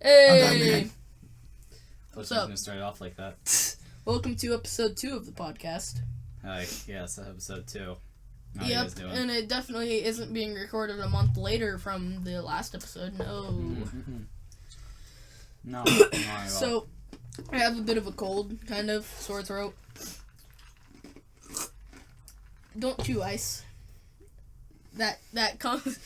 Hey! What's up? Going to start it off like that. Welcome to episode 2 of the podcast. Hi, yes, episode 2. How are you guys doing? And it definitely isn't being recorded a month later from the last episode. No. No, not at all. So, I have a bit of a cold, kind of, sore throat. Don't chew ice. That comes...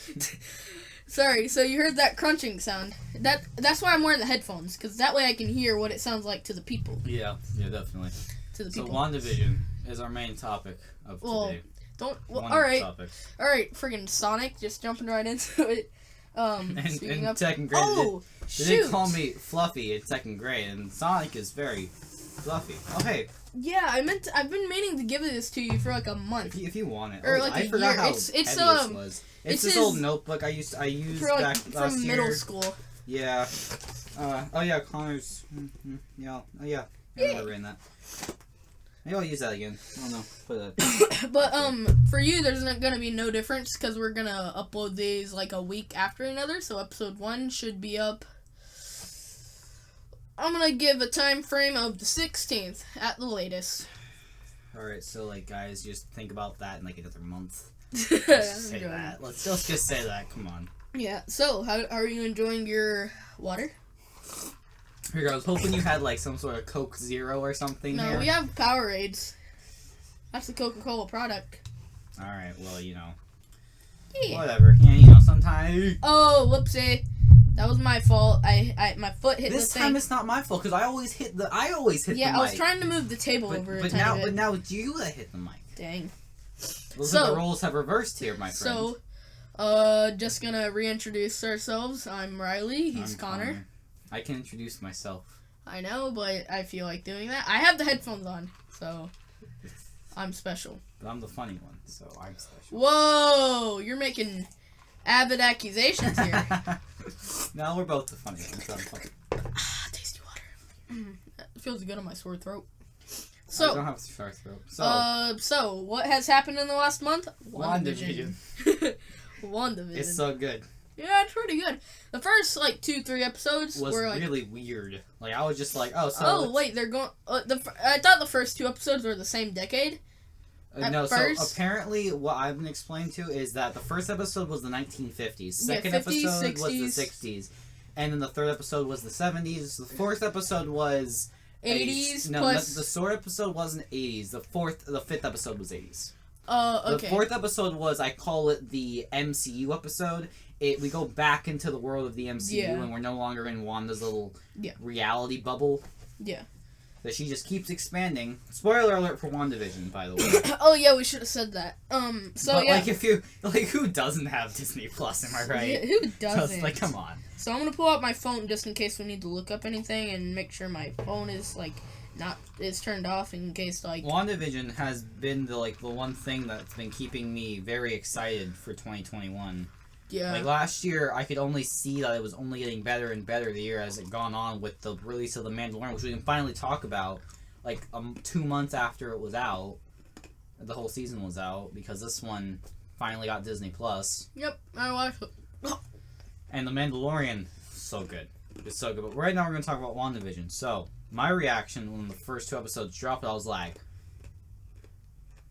Sorry, so you heard that crunching sound. That's why I'm wearing the headphones, because that way I can hear what it sounds like to the people. Yeah, definitely. To the people. So, Wandavision is our main topic of today. Alright, friggin' Sonic, just jumping right into it. In second grade, they call me Fluffy in second grade, and Sonic is very fluffy. Oh, hey. Yeah, I've been meaning to give this to you for like a month. If you want it. Or like I forgot year. how It's heavy this was. It's this old notebook I used for back from last year. middle school. Yeah. Connor's. Yeah. Oh yeah. I remember reading that. Maybe I'll use that again. I don't know. Put that. But for you, there's gonna be no difference because we're gonna upload these like a week after another. So episode 1 should be up. I'm gonna give a time frame of the 16th at the latest. Alright, so like guys, just think about that in like another month. Let's say that. Let's just say that. Come on. Yeah. So how are you enjoying your water? Here, I was hoping you had like some sort of Coke Zero or something. No, here. we have Powerades. That's the Coca-Cola product. All right. Well, Yeah. whatever. Yeah, sometimes. Oh, whoopsie. That was my fault. My foot hit the thing. This time it's not my fault because I always hit the mic. Yeah, I was trying to move the table over a tiny bit. But now it's you that hit the mic. Dang. The roles have reversed here, my friend. So, just gonna reintroduce ourselves. I'm Riley. He's Connor. I can introduce myself. I know, but I feel like doing that. I have the headphones on, so I'm special. But I'm the funny one, so I'm special. Whoa! You're making avid accusations here. No, we're both the funny ones. So I'm funny. Tasty water. That feels good on my sore throat. So, I don't have a sore throat. So what has happened in the last month? Wandavision. Wandavision. It's so good. Yeah, it's pretty good. The first, 2-3 episodes were, really weird. Like, I was just like, wait, they're going... I thought the first 2 episodes were the same decade. So apparently what I've been explained to is that the first episode was the 1950s. Second 50s, episode 60s. was the 60s. And then the third episode was the 70s. The fourth episode was... 80s No, plus... the sword episode wasn't 80s. The fifth episode was 80s. Okay. The fourth episode was, I call it the MCU episode. We go back into the world of the MCU, and we're no longer in Wanda's little reality bubble. Yeah. That she just keeps expanding. Spoiler alert for WandaVision, by the way. Oh yeah, we should have said that. If you who doesn't have Disney Plus? Am I right? Yeah, who doesn't? Just, come on. So I'm gonna pull out my phone just in case we need to look up anything and make sure my phone is is turned off in case WandaVision has been the one thing that's been keeping me very excited for 2021. Yeah. Last year, I could only see that it was only getting better and better the year as it gone on with the release of The Mandalorian, which we can finally talk about 2 months after it was out. The whole season was out because this one finally got Disney Plus. Yep, I watched it. And The Mandalorian, so good. It's so good. But right now we're going to talk about WandaVision. So, my reaction when the first 2 episodes dropped, I was like,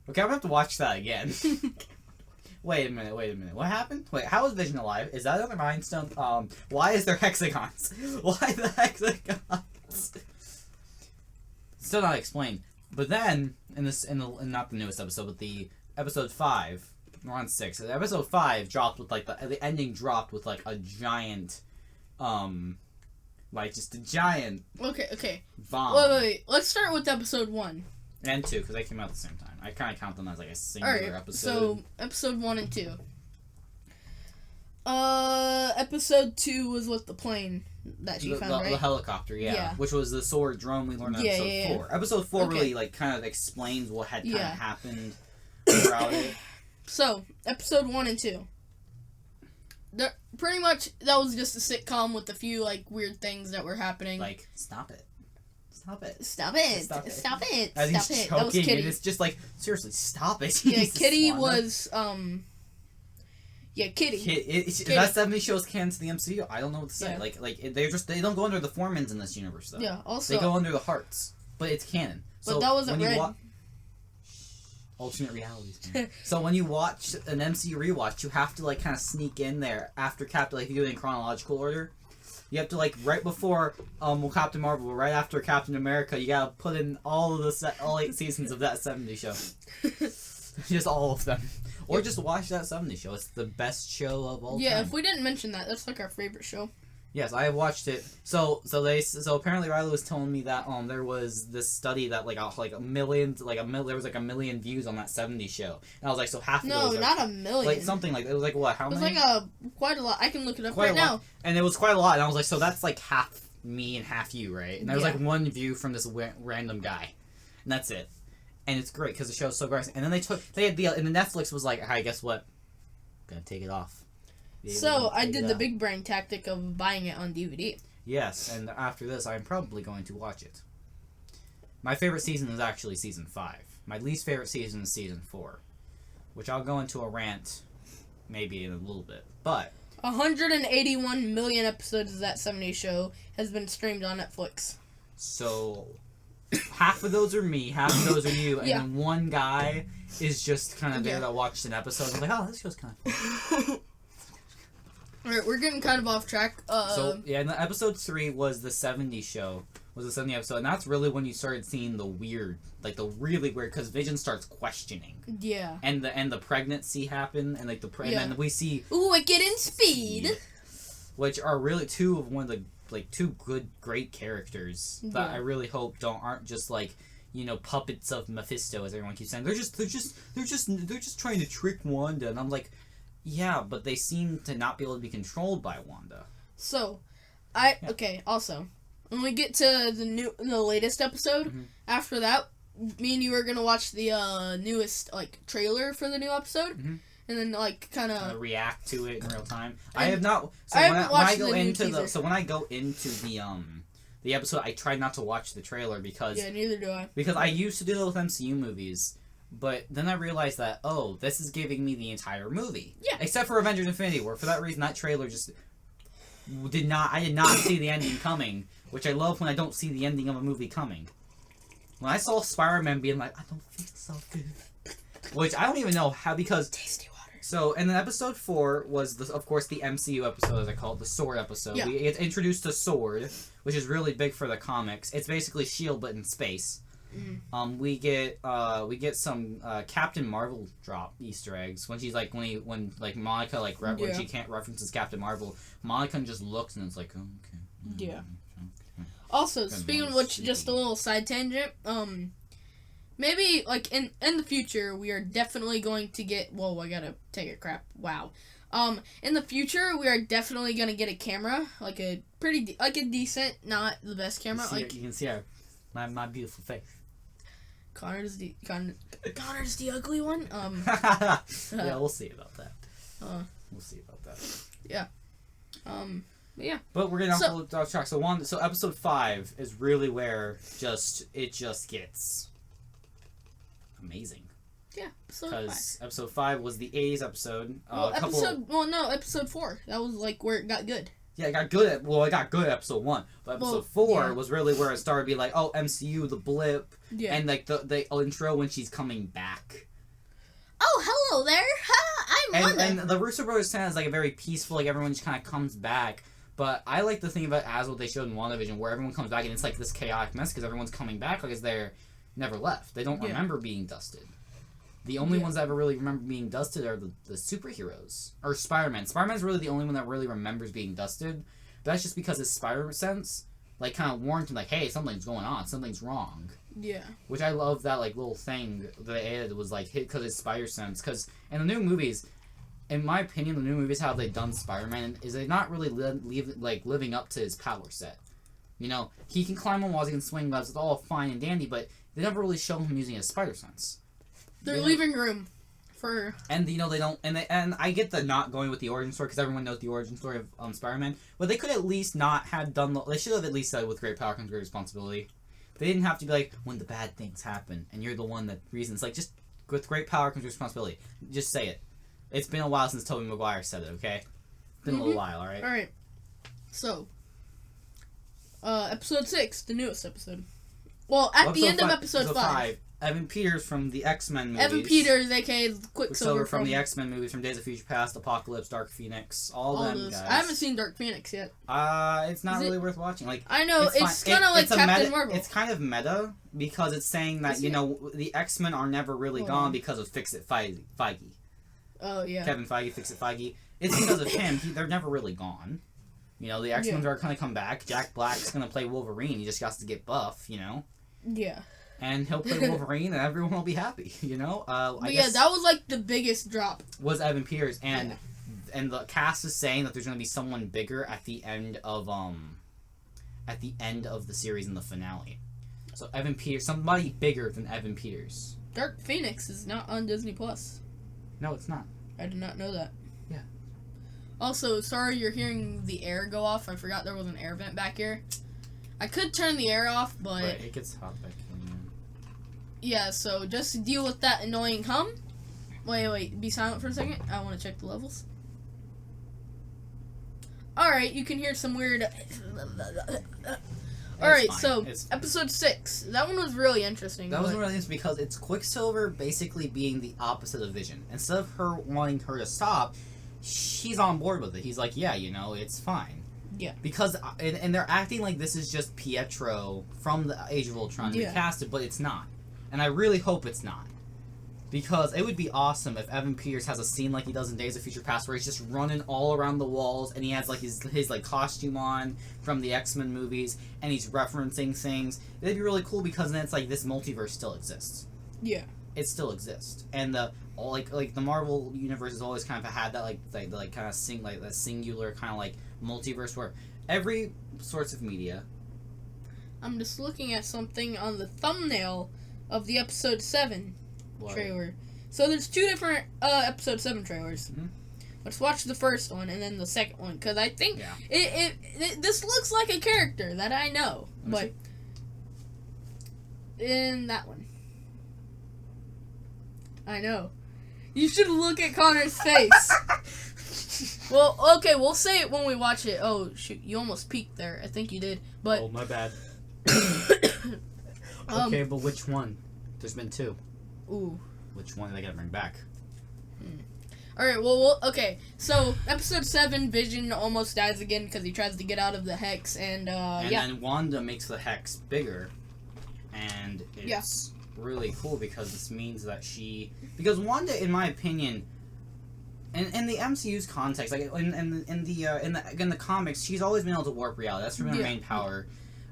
okay, I'm going to have to watch that again. Wait a minute. What happened? Wait, how is Vision alive? Is that another Mind Stone? Why is there hexagons? Why the hexagons? Still not explained. But then, not the newest episode, but the episode 5, we're on 6. Episode 5 dropped with, the ending dropped with, a giant, just a giant... Okay. bomb. Wait. Let's start with episode 1. And 2, because they came out at the same time. I kind of count them as, a singular episode. So, episode 1 and 2. Episode 2 was with the plane that she found, right? The helicopter, yeah. Which was the sword drone we learned in episode 4. Episode 4 really, kind of explains what had kind of happened throughout it. So, episode 1 and 2. Pretty much, that was just a sitcom with a few, weird things that were happening. Stop it. Stop it. As he's choking, that was Kitty. And it's just seriously, stop it. Yeah, Jesus, Kitty Wanda. was, Yeah, Kitty. Kitty. That 70 shows canon to the MCU. I don't know what to say. Yeah. They don't go under the Foremans in this universe though. Yeah. Also, they go under the Hearts, but it's canon. But that wasn't red. Alternate realities. Man. So when you watch an MCU rewatch, you have to like kind of sneak in there after Captain. Like if you do it in chronological order, you have to like right before Captain Marvel, right after Captain America. You gotta put in all of all 8 seasons of that 70 show. Just all of them. Or just watch that 70 show. It's the best show of all time. Yeah, if we didn't mention that, that's like our favorite show. Yes, I have watched it. So apparently Riley was telling me that there was this study that there was like a million views on that 70 show. And I was like, so half of those not a million. Like something like it was like what? How many? It was like quite a lot. I can look it up right now. And it was quite a lot. And I was like, so that's like half me and half you, right? And there was like one view from this random guy, and that's it. And it's great because the show's so great. And then and the Netflix was like, hey, guess what? Gonna take it off. So I did the big brain tactic of buying it on DVD. Yes, and after this, I'm probably going to watch it. My favorite season is actually season 5. My least favorite season is season 4, which I'll go into a rant maybe in a little bit. But 181 million episodes of that 70s show has been streamed on Netflix. So half of those are me, half of those are you, and then one guy is just kind of there that watched an episode and was like, oh, this show's kind of fun. Alright, we're getting kind of off track. And episode 3 was the 70s show. Was the 70 episode, and that's really when you started seeing the weird, like the really weird, because Vision starts questioning. Yeah. And the pregnancy happened, and like and then we see Wicked and Speed, which are really two great characters that I really hope aren't just like puppets of Mephisto, as everyone keeps saying. They're just trying to trick Wanda, and I'm like. Yeah, but they seem to not be able to be controlled by Wanda. So, also, when we get to the latest episode, after that, me and you are gonna watch the newest trailer for the new episode, and then kind of react to it in real time. I have not. So when I go into the episode, I try not to watch the trailer because neither do I. Because I used to do that with MCU movies. But then I realized that, this is giving me the entire movie. Yeah. Except for Avengers Infinity War. For that reason, that trailer just I did not see the ending coming, which I love when I don't see the ending of a movie coming. When I saw Spider-Man being like, I don't feel so good. Which I don't even know how, because... Tasty water. So, and then episode 4 was, of course, the MCU episode, as I call it, the Sword episode. Yeah. We get introduced to Sword, which is really big for the comics. It's basically S.H.I.E.L.D. but in space. We get some Captain Marvel drop Easter eggs when she's when Monica when she can't references Captain Marvel, Monica just looks and it's like, oh, okay. Yeah. Also, speaking of which, just a little side tangent. Maybe in the future we are definitely going to get. Whoa, I gotta take a crap. Wow. In the future we are definitely gonna get a camera, like a decent, not the best camera. You can see my beautiful face. Connor's the ugly one. Yeah, we'll see about that. We'll see about that. Yeah. Yeah. But we're getting off track. So episode 5 is really where it just gets amazing. Yeah. Because episode 5 was the 80s episode. Episode 4. That was where it got good. Yeah, it got good at episode 1. But episode 4 was really where it started to be like, oh, MCU, the blip. Yeah. And the intro when she's coming back. Oh, hello there. I'm Wanda. And the Russo Brothers sound is a very peaceful, everyone just kind of comes back. But I like the thing about as what they showed in Wandavision, where everyone comes back and it's this chaotic mess because everyone's coming back as they're never left. They don't remember being dusted. The only ones that ever really remember being dusted are the superheroes. Or Spider-Man. Spider-Man's really the only one that really remembers being dusted. But that's just because his spider sense, kind of warned him, hey, something's going on. Something's wrong. Yeah. Which I love that, little thing that they added was, hit because his spider sense. Because in the new movies, in my opinion, the new movies, how they've done Spider-Man, is they're not really living up to his power set. He can climb on walls, he can swing webs, it's all fine and dandy, but they never really show him using his spider sense. They're leaving room for... And, they don't... And I get the not going with the origin story, because everyone knows the origin story of Spider-Man, but they could at least not have done... They should have at least said, with great power comes great responsibility. They didn't have to be when the bad things happen, and you're the one that reasons. Just, with great power comes responsibility. Just say it. It's been a while since Tobey Maguire said it, okay? It's been a little while, alright? Alright. So, episode 6, the newest episode. Well, at the end of episode 5. Evan Peters from the X-Men movies. Evan Peters, a.k.a. Quicksilver from the X-Men movies, from Days of Future Past, Apocalypse, Dark Phoenix, all them those. guys. I haven't seen Dark Phoenix yet. It's not really worth watching. Like, I know, it's kind of like Captain Marvel. It's kind of meta, because it's saying that, the X-Men are never really gone because of Fix-It Feige. Oh, yeah. Kevin Feige, Fix-It Feige. It's because of him. They're never really gone. The X-Men are going to come back. Jack Black's going to play Wolverine. He just has to get buff, Yeah. And he'll play Wolverine, and everyone will be happy, I guess that was, like, the biggest drop. Was Evan Peters, and the cast is saying that there's going to be someone bigger at the end of the series in the finale. So Evan Peters, somebody bigger than Evan Peters. Dark Phoenix is not on Disney+. No, it's not. I did not know that. Yeah. Also, sorry you're hearing the air go off. I forgot there was an air vent back here. I could turn the air off, but it gets hot back in. Yeah, so just deal with that annoying hum. Wait, be silent for a second. I want to check the levels. Alright, you can hear some weird... Alright, so, episode 6. That one was really interesting. That was really interesting because it's Quicksilver basically being the opposite of Vision. Instead of her wanting her to stop, he's on board with it. He's like, yeah, it's fine. Yeah. Because, and they're acting like this is just Pietro from the Age of Ultron recasted, but it's not. And I really hope it's not. Because it would be awesome if Evan Peters has a scene like he does in Days of Future Past where he's just running all around the walls and he has like his like costume on from the X-Men movies and he's referencing things. It'd be really cool because then it's like this multiverse still exists. Yeah. It still exists. And the Marvel universe has always kind of had that kind of that singular kind of like multiverse where every source of media. I'm just looking at something on the thumbnail of the episode 7 trailer. So there's 2 different episode 7 trailers. Mm-hmm. Let's watch the first one and then the second one because I think this looks like a character that I know, but in that one, I know. You should look at Connor's face. Well, okay, we'll say it when we watch it. Oh shoot, you almost peeked there. I think you did, but oh my bad. Okay, but which one? There's been 2. Ooh. Which one are they gonna bring back? Alright, well, okay. So, episode 7, Vision almost dies again because he tries to get out of the hex, and then Wanda makes the hex bigger, and it's really cool because this means that because Wanda, in my opinion, in the MCU's context, like in the comics, she's always been able to warp reality. That's her main power.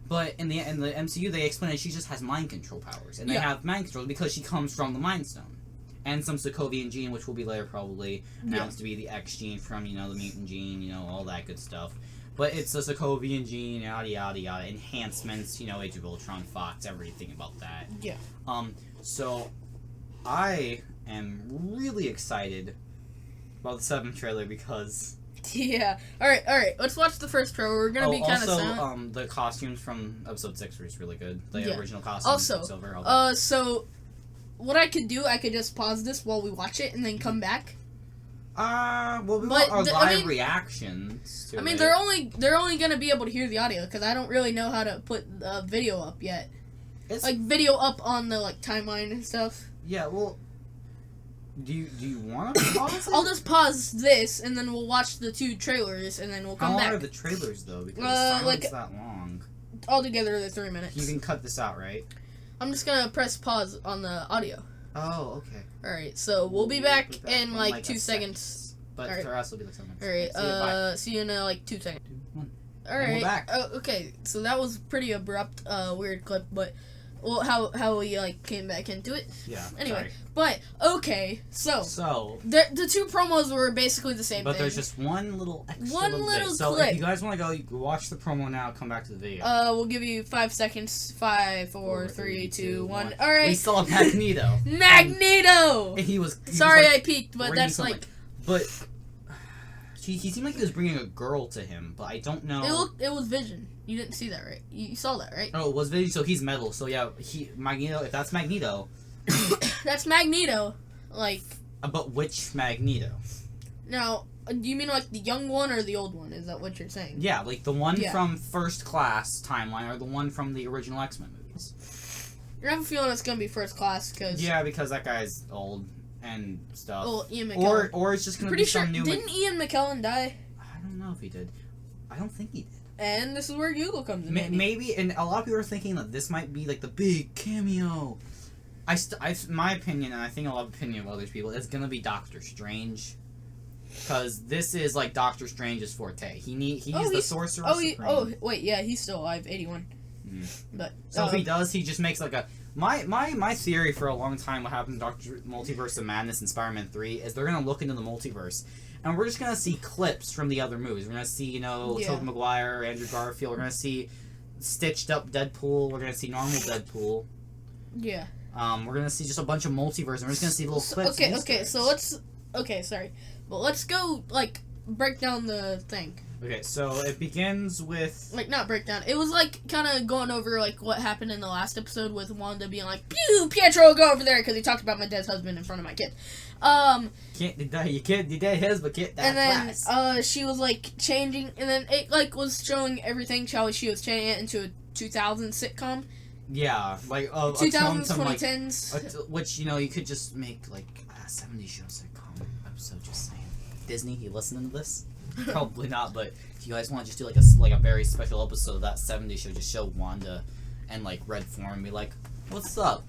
But in the MCU, they explain that she just has mind control powers, and they have mind control because she comes from the Mind Stone, and some Sokovian gene, which will be later probably announced to be the X gene from the mutant gene, all that good stuff. But it's the Sokovian gene, yada yada yada, enhancements, Age of Ultron, Fox, everything about that. Yeah. So I am really excited about the 7th trailer because. Yeah. Alright. Let's watch the first trailer. We're gonna be kind of silent. The costumes from episode 6 were really good. The original costumes. Also, so what I could do, I could just pause this while we watch it and then come back. Well, we want our live reactions to it. they're only gonna be able to hear the audio because I don't really know how to put the video up yet. It's like video up on the timeline and stuff. Yeah. Well. Do you want to pause it? I'll just pause this, and then we'll watch the 2 trailers, and then we'll come back. How long are the trailers, though? Because the silence that long. Altogether, they're 3 minutes. You can cut this out, right? I'm just gonna press pause on the audio. Oh, okay. Alright, so we'll be back in 2 seconds. But for us, it'll be 7 minutes. Alright, see you in 2 seconds. 2, 1. Alright. We're back. Okay, so that was pretty abrupt, weird clip, but... Well, how we came back into it. Yeah. Anyway, sorry. But okay, so the 2 promos were basically the same thing. But there's just one little extra little bit. clip. So if you guys want to go, you can watch the promo now. Come back to the video. We'll give you 5 seconds. 5, 4, 3, 2, 1. All right. We saw Magneto. Magneto. And he was sorry, I peeked, but that's But he seemed like he was bringing a girl to him, but I don't know. It was Vision. You didn't see that, right? You saw that, right? Oh, it was Vision, so he's metal. So yeah, Magneto. If that's Magneto, that's Magneto. But which Magneto? Now, do you mean like the young one or the old one? Is that what you're saying? Yeah, like the one from First Class timeline or the one from the original X-Men movies. I have a feeling it's gonna be First Class because because that guy's old and stuff. Oh, Ian McKellen. Or it's just gonna Pretty be some sure, new. Didn't Ian McKellen die? I don't know if he did. I don't think he did. And this is where Google comes in. Maybe, and a lot of people are thinking that this might be like the big cameo. My opinion, and I think a lot of opinion of other people, it's gonna be Doctor Strange, because this is like Doctor Strange's forte. He's the Sorcerer Supreme. Wait, yeah, he's still alive, 81. But so if he does, he just makes like a. My theory for a long time, what happened in Multiverse of Madness in Spider-Man 3 is they're gonna look into the multiverse, and we're just gonna see clips from the other movies. We're gonna see Tobey Maguire, Andrew Garfield. We're gonna see stitched up Deadpool. We're gonna see normal Deadpool. Yeah. We're gonna see just a bunch of multiverse, and we're just gonna see little clips. But let's go break down the thing. Okay, so it begins with not breakdown. It was kind of going over what happened in the last episode with Wanda being like, "Pew, Pietro, go over there," because he talked about my dead husband in front of my kid. You can't do that husband, kid. And then she was changing, and then it was showing everything. She was changing it into a 2000 sitcom. Yeah, 2000s, 2010s. Which you could just make a 70s show sitcom episode. Just saying. Disney, you listening to this? Probably not, but if you guys want to just do a very special episode of that 70s show, just show Wanda and red form and be like, "What's up,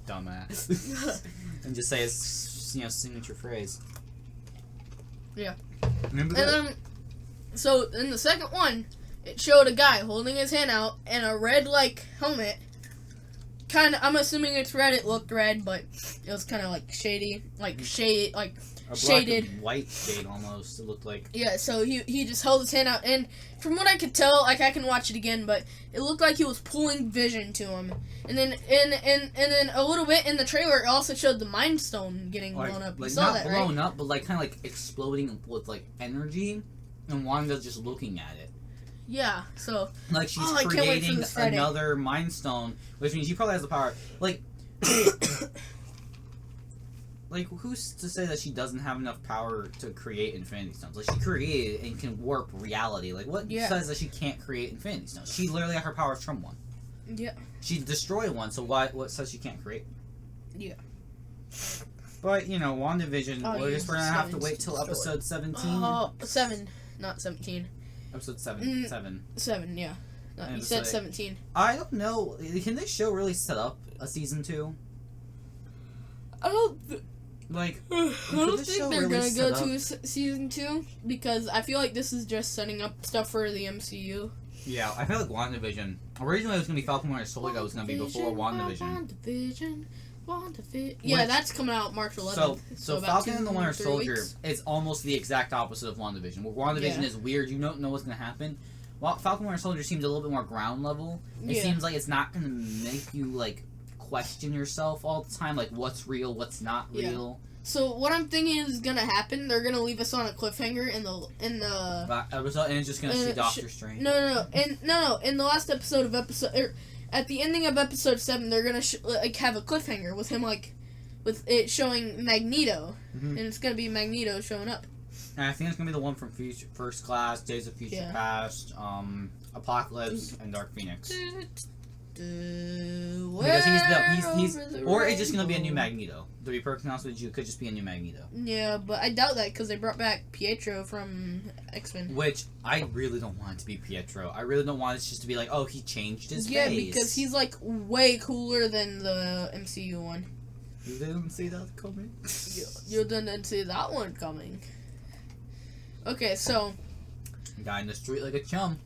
dumbass?" And just say his signature phrase. Yeah. Remember that? And so in the second one, it showed a guy holding his hand out and a red helmet. I'm assuming it's red. It looked red, but it was kind of shady, shaded. A black and white shade almost. It looked like. Yeah, so he just held his hand out, and from what I could tell, I can watch it again, but it looked like he was pulling Vision to him. And then and a little bit in the trailer, it also showed the Mind Stone getting blown up. You saw that, right? Not blown up, but kind of exploding with energy, and Wanda's just looking at it. Yeah, so she's creating another Mind Stone, which means she probably has the power. Who's to say that she doesn't have enough power to create Infinity Stones? She created and can warp reality. What says that she can't create Infinity Stones? She literally got her powers from one. Yeah. She destroyed one, so what says she can't create? Yeah. But, WandaVision, we're gonna have to wait till episode 17. 7, not 17. Episode 7. 7, yeah. No, you said 17. I don't know. Can this show really set up a season 2? I don't think they're gonna go to season 2 because I feel like this is just setting up stuff for the MCU. Yeah, I feel like WandaVision. Originally, it was gonna be Falcon Winter Soldier. That was gonna be before WandaVision. WandaVision. Yeah, that's coming out March 11th. So Falcon and the Winter Soldier is almost the exact opposite of WandaVision. Where WandaVision is weird, you don't know what's gonna happen. Well, Falcon Winter Soldier seems a little bit more ground level. It seems like it's not gonna make you question yourself all the time, what's real, what's not real. So what I'm thinking is gonna happen. They're gonna leave us on a cliffhanger in the episode, and it's just gonna see Doctor Strange. No. In the last episode of at the ending of episode 7, they're gonna have a cliffhanger with him with it showing Magneto, and it's gonna be Magneto showing up. And I think it's gonna be the one from First Class, Days of Future Past, Apocalypse, and Dark Phoenix. Because he's or it's just gonna be a new Magneto. To be perfectly honest with you, it could just be a new Magneto. Yeah, but I doubt that because they brought back Pietro from X-Men. Which I really don't want it to be Pietro. I really don't want it just to be oh, he changed his face. Yeah, because he's way cooler than the MCU one. You didn't see that coming. You didn't see that one coming. Okay, so guy in the street like a chum.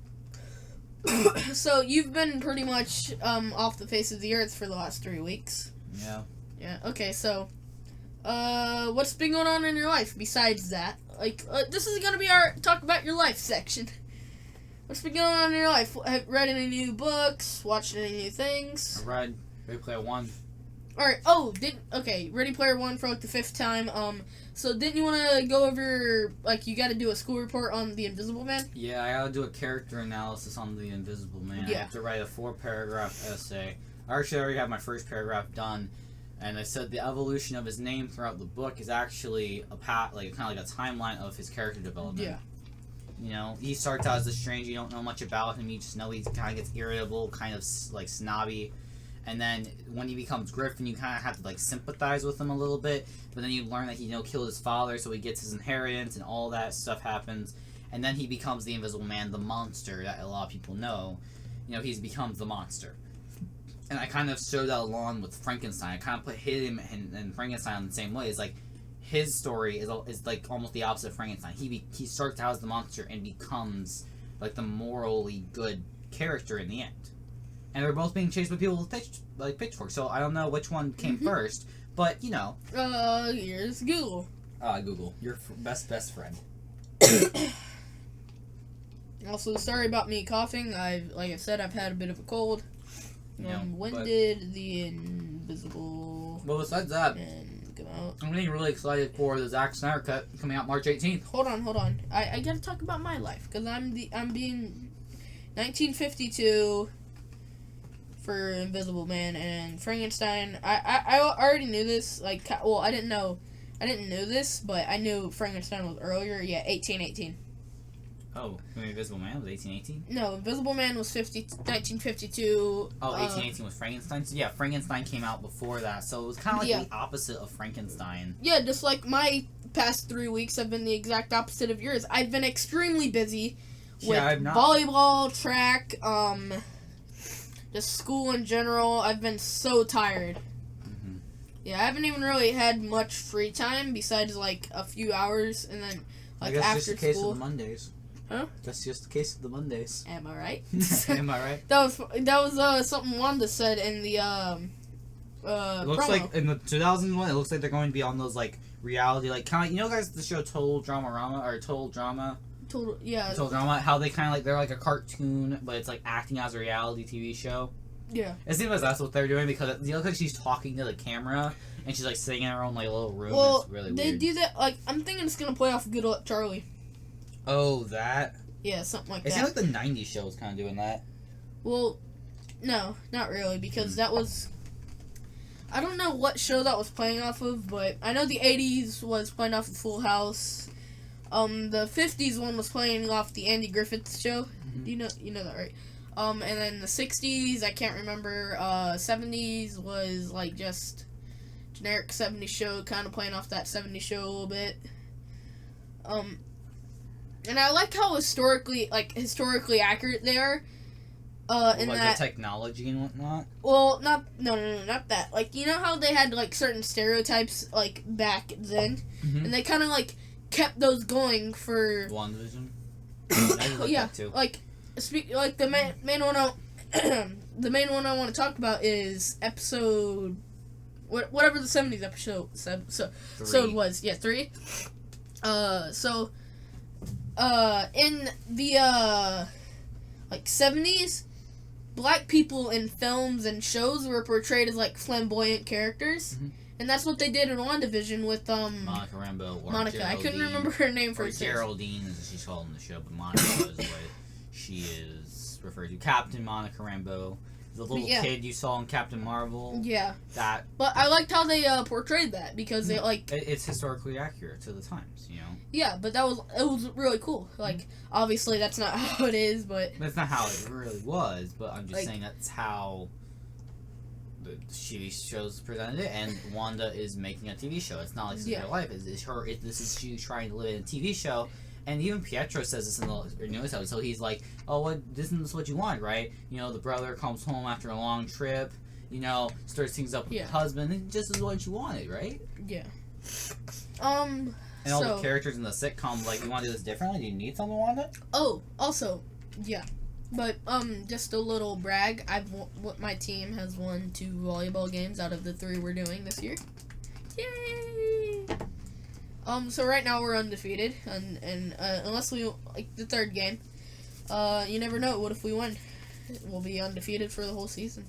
So you've been pretty much off the face of the earth for the last 3 weeks. Yeah. Yeah. Okay. So, what's been going on in your life besides that? This is gonna be our talk about your life section. What's been going on in your life? Have read any new books? Watched any new things? I read Ready Player One. All right. Ready Player One for the 5th time. So didn't you want to go over you got to do a school report on the Invisible Man? Yeah, I gotta do a character analysis on the Invisible Man. Yeah. I have to write a 4-paragraph essay. I already have my first paragraph done, And I said the evolution of his name throughout the book is actually a kind of like a timeline of his character development. Yeah. You know, he starts out as a stranger. You don't know much about him. You just know he kind of gets irritable, kind of like snobby. And then when he becomes Griffin, you kind of have to like sympathize with him a little bit. But then you learn that he killed his father, so he gets his inheritance, and all that stuff happens. And then he becomes the Invisible Man, the monster that a lot of people know. You know, he becomes the monster. And I kind of showed that along with Frankenstein. I kind of put him and Frankenstein in the same way. It's like his story is like almost the opposite of Frankenstein. He starts out as the monster and becomes like the morally good character in the end. And they're both being chased by people with pitchforks. So I don't know which one came first, but you know. Here's Google. Google, your best friend. Also, sorry about me coughing. Like I said, I've had a bit of a cold. Did the Invisible Well, besides that, Man come out? I'm getting really excited for the Zack Snyder cut coming out March 18th. Hold on. I gotta talk about my life because I'm being 1952 for Invisible Man and Frankenstein. I already knew this. I didn't know this, but I knew Frankenstein was earlier. Yeah, 1818. Oh, Invisible Man was 1818? No, Invisible Man was 1952. Oh, 1818 was Frankenstein? So yeah, Frankenstein came out before that, so it was kind of like the opposite of Frankenstein. Yeah, just like my past 3 weeks have been the exact opposite of yours. I've been extremely busy with volleyball, track, just school in general. I've been so tired. Mm-hmm. Yeah, I haven't even really had much free time besides like a few hours, and then like I guess after just the case school. of the Mondays. Huh? That's just the case of the Mondays. Am I right? Am I right? That was something Wanda said in the It looks promo. like in the 2001, it looks like they're going to be on those like reality, like kind of, guys, the show Total Drama, Total Drama. How they kind of like they're like a cartoon, but it's like acting as a reality TV show. Yeah. It seems like that's what they're doing because it looks like she's talking to the camera and she's like sitting in her own like little room. Well, it's really they weird. do that. Like I'm thinking it's gonna play off Good Luck Charlie. Oh, that. Yeah, something like It that. seems like the '90s show was kind of doing that. Well, no, not really, because that was... I don't know what show that was playing off of, but I know the 80s was playing off of Full House. The 50s one was playing off the Andy Griffith Show. Mm-hmm. You know that, right? And then the 60s, I can't remember. 70s was like just generic 70s show, kind of playing off that 70s show a little bit. And I like how historically accurate they are. In like that the technology and whatnot. Well, not that. Like, you know how they had like certain stereotypes like back then, and they kind of like kept those going for Wandavision. yeah, like the main one the main one I want to talk about is episode whatever the 70s episode was. Yeah, 3. In the like 70s, black people in films and shows were portrayed as like flamboyant characters, and that's what they did in Wandavision with Monica Rambeau or Monica. Geraldine, I couldn't remember her name or first. Geraldine, as she's called in the show, but Monica is what she is referred to. Captain Monica Rambeau, the little kid you saw in Captain Marvel. Yeah. That. But I liked how they portrayed that because they like it's historically accurate to the times, you know. Yeah, but it was really cool. Like obviously that's not how it is, but that's not how it really was. But I'm just like, saying that's how the TV shows presented it, and Wanda is making a TV show. It's not like this is real life. This is she trying to live in a TV show. And even Pietro says this in the newest episode. So he's like, "Oh, this is what you want, right? You know, the brother comes home after a long trip. You know, starts things up with the husband. It just is what you wanted, right?" Yeah. And all the characters in the sitcom, like, you want to do this differently? Do you need something, Wanda? Oh, also, yeah. But, just a little brag. My team has won 2 volleyball games out of the 3 we're doing this year. Yay! So right now we're undefeated, and unless we, like, the 3rd game, you never know, what if we win? We'll be undefeated for the whole season.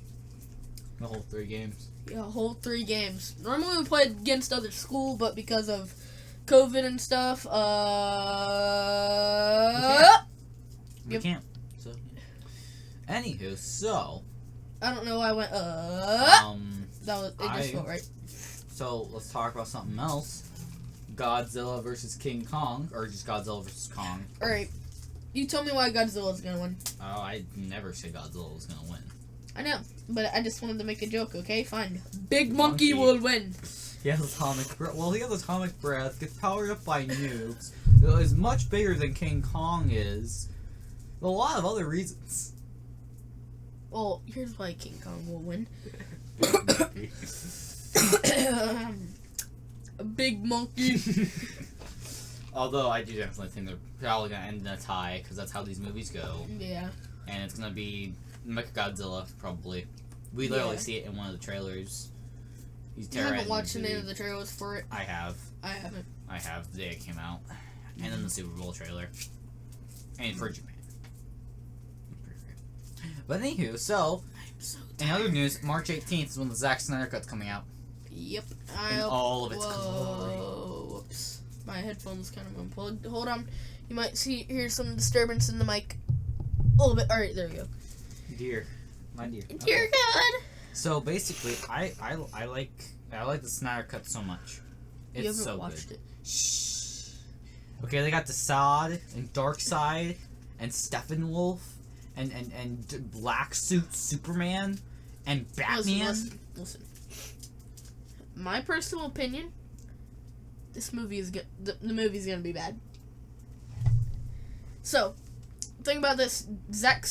The whole 3 games? Yeah, whole 3 games. Normally we play against other school, but because of COVID and stuff, we can't. So, anywho, so I don't know why I went that was it just felt right. So let's talk about something else. Godzilla versus King Kong, or just Godzilla versus Kong. All right, you tell me why Godzilla's gonna win. Oh, I never say Godzilla was gonna win. I know, but I just wanted to make a joke. Okay, fine. Big monkey will win. He has atomic breath. Well, he has atomic breath. Gets powered up by nukes. Is much bigger than King Kong is. A lot of other reasons. Well, here's why King Kong will win. A big monkey. Although I do definitely think they're probably gonna end in a tie because that's how these movies go. Yeah. And it's gonna be Mechagodzilla probably. We literally see it in one of the trailers. He's You haven't watched any of the trailers for it? I have. I haven't. I have the day it came out, and then the Super Bowl trailer, and for Japan. But anywho, so in other news, March 18th is when the Zack Snyder Cut's coming out. Yep. In all of its glory. Whoops. My headphones kind of unplugged. Hold on. You might hear some disturbance in the mic. A little bit. Alright, there we go. My dear. Dear God. So basically, I like the Snyder Cut so much. It's You haven't so watched good. it. Shh. Okay, they got Desaad and Darkseid and Steppenwolf and Black Suit Superman and Batman. Listen. My personal opinion, this movie is the movie's gonna be bad. So, think about this: Zack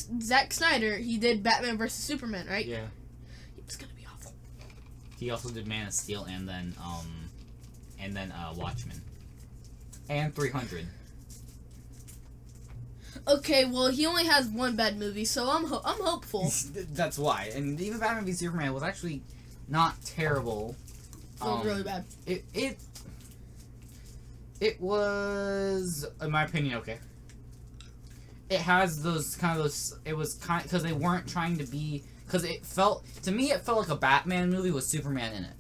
Snyder, he did Batman vs Superman, right? Yeah. It's gonna be awful. He also did Man of Steel and then Watchmen and 300. Okay, well he only has one bad movie, so I'm hopeful. That's why. And even Batman v Superman was actually not terrible. It was really bad. It was, in my opinion, okay. It has because they weren't trying to be, because it felt like a Batman movie with Superman in it.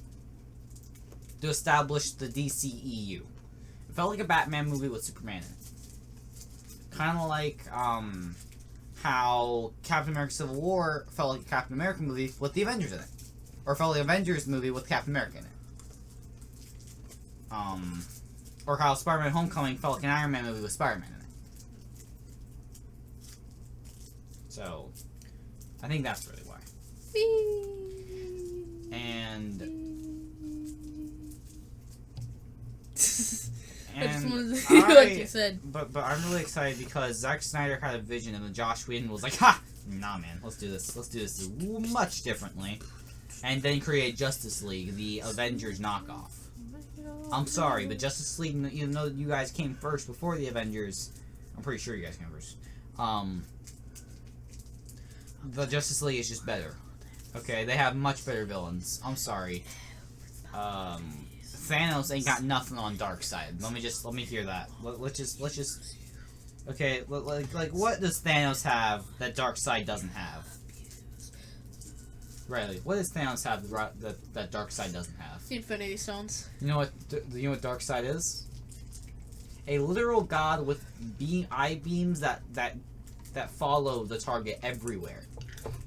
To establish the DCEU. It felt like a Batman movie with Superman in it. Kind of like, how Captain America Civil War felt like a Captain America movie with the Avengers in it. Or felt like an Avengers movie with Captain America in it. Or how Spider-Man Homecoming felt like an Iron Man movie with Spider-Man in it. So, I think that's really why. And I just wanted to see what you said. But I'm really excited because Zack Snyder had a vision and then Josh Whedon was like, ha! Nah, man, let's do this. Let's do this much differently. And then create Justice League, the Avengers knockoff. I'm sorry, but Justice League, even though you guys came first before the Avengers, I'm pretty sure you guys came first. The Justice League is just better. Okay, they have much better villains. I'm sorry. Thanos ain't got nothing on Darkseid. Let me hear that. Let's just. Okay, like what does Thanos have that Darkseid doesn't have? Riley, what does Thanos have that Darkseid doesn't have? The Infinity Stones. You know what Darkseid is? A literal god with eye beams that follow the target everywhere.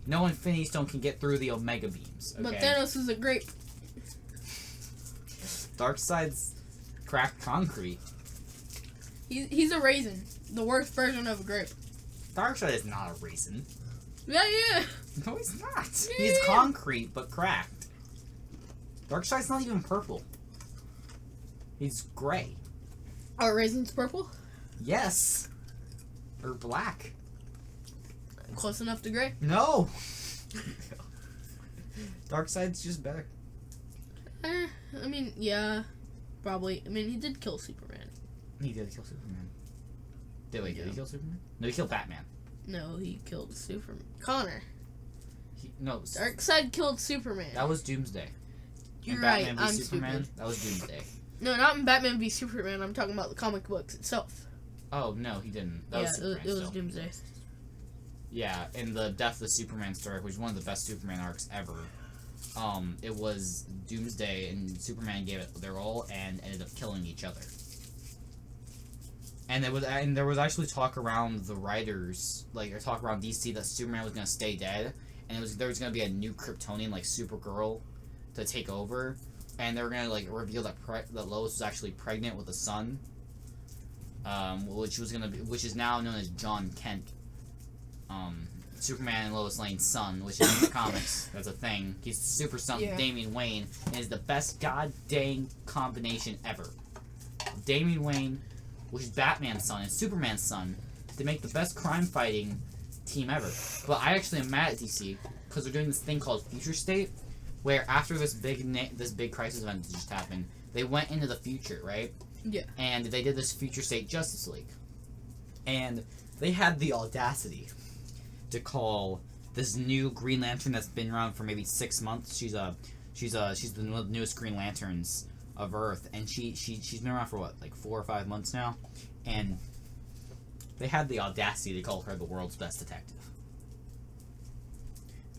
No Infinity Stone can get through the Omega beams. Okay? But Thanos is a grape. Darkseid's cracked concrete. He's a raisin. The worst version of a grape. Darkseid is not a raisin. Yeah. No, he's not. Yeah. He's concrete, but cracked. Darkseid's not even purple. He's gray. Are raisins purple? Yes. Or black. Close enough to gray? No. Darkseid's just better. I mean, yeah. Probably. I mean, he did kill Superman. He did kill Superman. Did he kill Superman? No, he killed Batman. No, he killed Superman. Connor. No. Darkseid killed Superman. That was Doomsday. You're Batman right, v Superman, stupid. That was Doomsday. No, not in Batman v Superman. I'm talking about the comic books itself. Oh, no, he didn't. That was Superman it was still. Doomsday. Yeah, in the Death of Superman story, which is one of the best Superman arcs ever, it was Doomsday and Superman gave it their all and ended up killing each other. And there was actually talk around the writers, or talk around DC that Superman was gonna stay dead, and there was gonna be a new Kryptonian like Supergirl to take over, and they were gonna like reveal that that Lois was actually pregnant with a son, which is now known as John Kent, Superman and Lois Lane's son, which is in the comics. That's a thing. He's the super son of Damian Wayne, and is the best god dang combination ever. Damian Wayne, which is Batman's son and Superman's son, to make the best crime fighting team ever. But I actually am mad at DC because they're doing this thing called Future State, where after this big crisis event that just happened, they went into the future, right? Yeah. And they did this Future State Justice League, and they had the audacity to call this new Green Lantern that's been around for maybe 6 months. She's the newest Green Lanterns of Earth, and she's been around for what, like 4 or 5 months now, and they had the audacity to call her the world's best detective.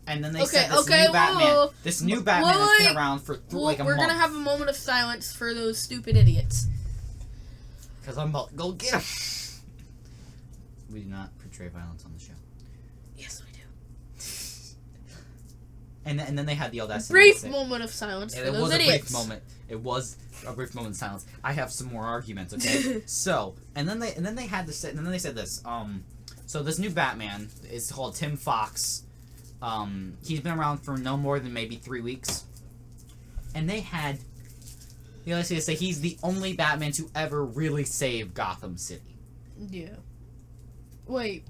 And then they said this new Batman has been around for a month. We're gonna have a moment of silence for those stupid idiots. Because I'm about to go get them. We do not portray violence on the show. Yes, we do. And then they had the audacity. Brief moment of silence for those idiots. It was a brief moment of silence. I have some more arguments, okay? So, and then they said this. So this new Batman is called Tim Fox. He's been around for no more than maybe 3 weeks. And they had the audacity to say he's the only Batman to ever really save Gotham City. Yeah. Wait.